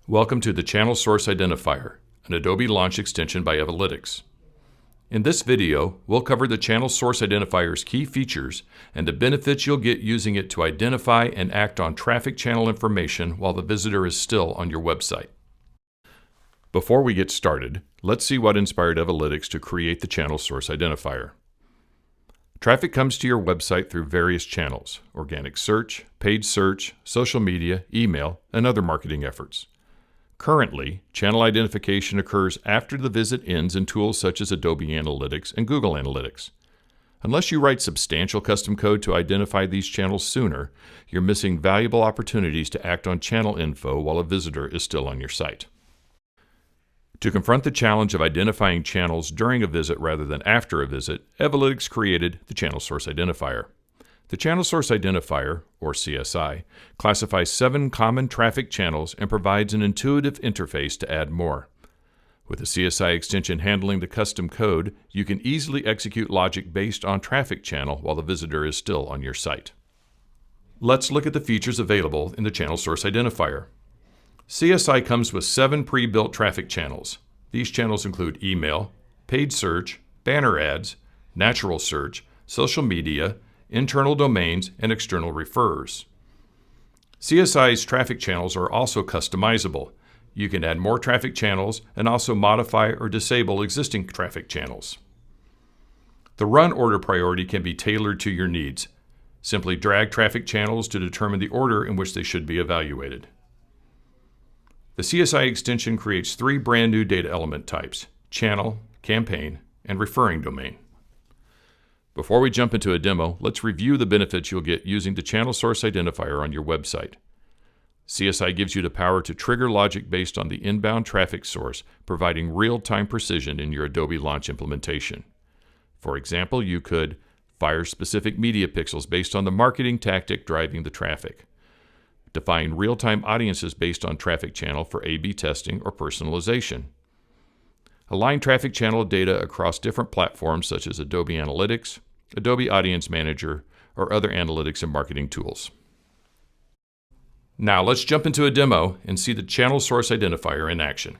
Welcome to the Channel Source Identifier, an Adobe Launch extension by Evolytics. In this video, we'll cover the Channel Source Identifier's key features and the benefits you'll get using it to identify and act on traffic channel information while the visitor is still on your website. Before we get started, let's see what inspired Evolytics to create the Channel Source Identifier. Traffic comes to your website through various channels: organic search, paid search, social media, email, and other marketing efforts. Currently, channel identification occurs after the visit ends in tools such as Adobe Analytics and Google Analytics. Unless you write substantial custom code to identify these channels sooner, you're missing valuable opportunities to act on channel info while a visitor is still on your site. To confront the challenge of identifying channels during a visit rather than after a visit, Evolytics created the Channel Source Identifier. The Channel Source Identifier, or CSI, classifies 7 common traffic channels and provides an intuitive interface to add more. With the CSI extension handling the custom code, you can easily execute logic based on traffic channel while the visitor is still on your site. Let's look at the features available in the Channel Source Identifier. CSI comes with 7 pre-built traffic channels. These channels include email, paid search, banner ads, natural search, social media, internal domains, and external referrers. CSI's traffic channels are also customizable. You can add more traffic channels and also modify or disable existing traffic channels. The run order priority can be tailored to your needs. Simply drag traffic channels to determine the order in which they should be evaluated. The CSI extension creates 3 brand new data element types: channel, campaign, and referring domain. Before we jump into a demo, let's review the benefits you'll get using the Channel Source Identifier on your website. CSI gives you the power to trigger logic based on the inbound traffic source, providing real-time precision in your Adobe Launch implementation. For example, you could fire specific media pixels based on the marketing tactic driving the traffic, define real-time audiences based on traffic channel for A/B testing or personalization, align traffic channel data across different platforms such as Adobe Analytics, Adobe Audience Manager, or other analytics and marketing tools. Now let's jump into a demo and see the Channel Source Identifier in action.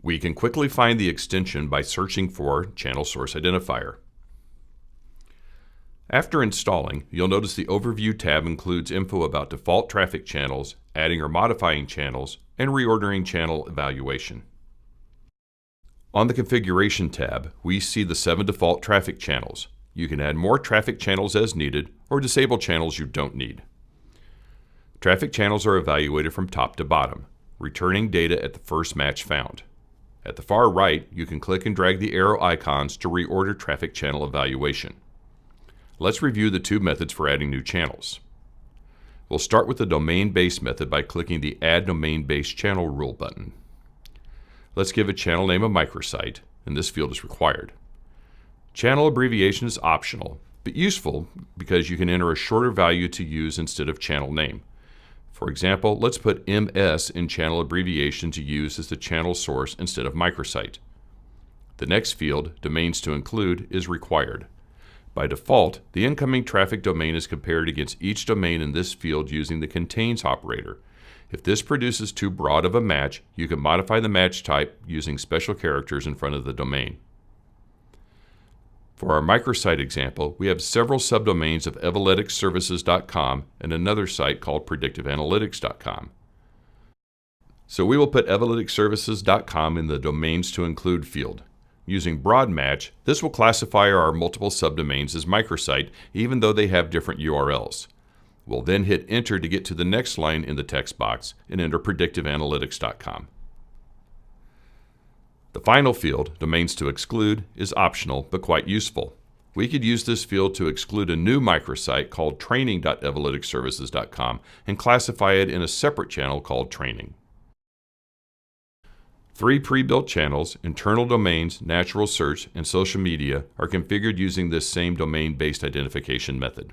We can quickly find the extension by searching for Channel Source Identifier. After installing, you'll notice the Overview tab includes info about default traffic channels, adding or modifying channels, and reordering channel evaluation. On the Configuration tab, we see the 7 default traffic channels. You can add more traffic channels as needed or disable channels you don't need. Traffic channels are evaluated from top to bottom, returning data at the first match found. At the far right, you can click and drag the arrow icons to reorder traffic channel evaluation. Let's review the 2 methods for adding new channels. We'll start with the domain-based method by clicking the Add Domain-Based Channel Rule button. Let's give a channel name a microsite, and this field is required. Channel abbreviation is optional, but useful because you can enter a shorter value to use instead of channel name. For example, let's put MS in channel abbreviation to use as the channel source instead of microsite. The next field, Domains to Include, is required. By default, the incoming traffic domain is compared against each domain in this field using the contains operator. If this produces too broad of a match, you can modify the match type using special characters in front of the domain. For our microsite example, we have several subdomains of evolyticsservices.com and another site called predictiveanalytics.com. So we will put evolyticsservices.com in the Domains to Include field. Using broad match, this will classify our multiple subdomains as microsite even though they have different URLs. We'll then hit Enter to get to the next line in the text box and enter predictiveanalytics.com. The final field, Domains to Exclude, is optional but quite useful. We could use this field to exclude a new microsite called training.evolyticsservices.com and classify it in a separate channel called Training. 3 pre-built channels, internal domains, natural search, and social media are configured using this same domain-based identification method.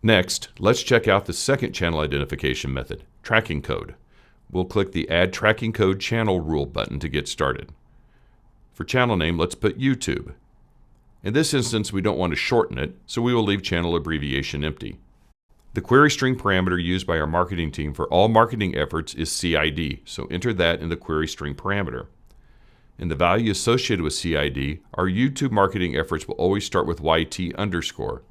Next, let's check out the second channel identification method, tracking code. We'll click the Add Tracking Code Channel Rule button to get started. For channel name, let's put YouTube. In this instance, we don't want to shorten it, so we will leave channel abbreviation empty. The query string parameter used by our marketing team for all marketing efforts is CID, so enter that in the query string parameter. In the value associated with CID, our YouTube marketing efforts will always start with YT underscore,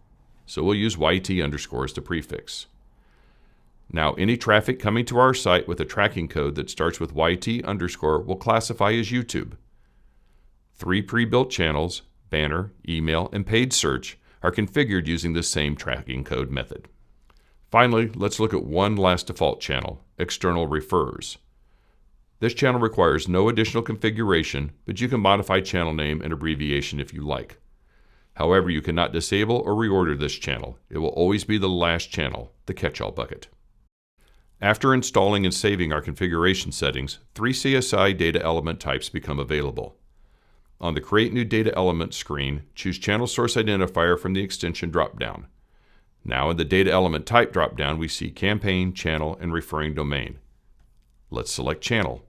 so we'll use YT underscore as the prefix. Now, any traffic coming to our site with a tracking code that starts with YT underscore will classify as YouTube. 3 pre-built channels, banner, email, and paid search, are configured using the same tracking code method. Finally, let's look at one last default channel, external referrers. This channel requires no additional configuration, but you can modify channel name and abbreviation if you like. However, you cannot disable or reorder this channel. It will always be the last channel, the catch-all bucket. After installing and saving our configuration settings, 3 CSI data element types become available. On the Create New Data Element screen, choose Channel Source Identifier from the extension dropdown. Now in the Data Element Type dropdown, we see Campaign, Channel, and Referring Domain. Let's select Channel.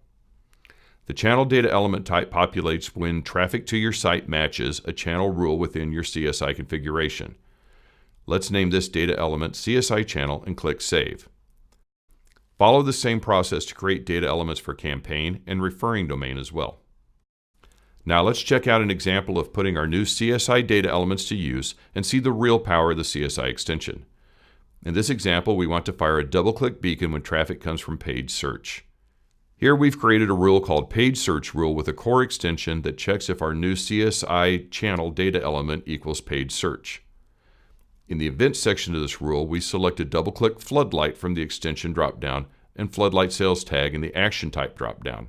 The Channel data element type populates when traffic to your site matches a channel rule within your CSI configuration. Let's name this data element CSI Channel and click Save. Follow the same process to create data elements for Campaign and Referring Domain as well. Now let's check out an example of putting our new CSI data elements to use and see the real power of the CSI extension. In this example, we want to fire a double-click beacon when traffic comes from page search. Here we've created a rule called Page Search Rule with a core extension that checks if our new CSI channel data element equals page search. In the Events section of this rule, we select a double-click Floodlight from the extension dropdown and Floodlight Sales Tag in the Action Type dropdown.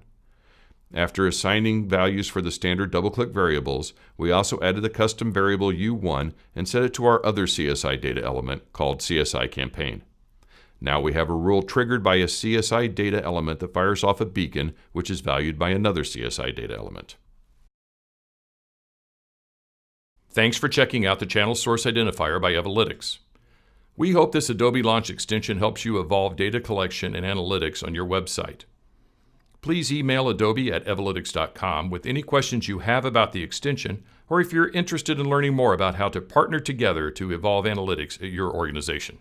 After assigning values for the standard double-click variables, we also added the custom variable U1 and set it to our other CSI data element called CSI Campaign. Now we have a rule triggered by a CSI data element that fires off a beacon, which is valued by another CSI data element. Thanks for checking out the Channel Source Identifier by Evolytics. We hope this Adobe Launch extension helps you evolve data collection and analytics on your website. Please email adobe@evolytics.com with any questions you have about the extension, or if you're interested in learning more about how to partner together to evolve analytics at your organization.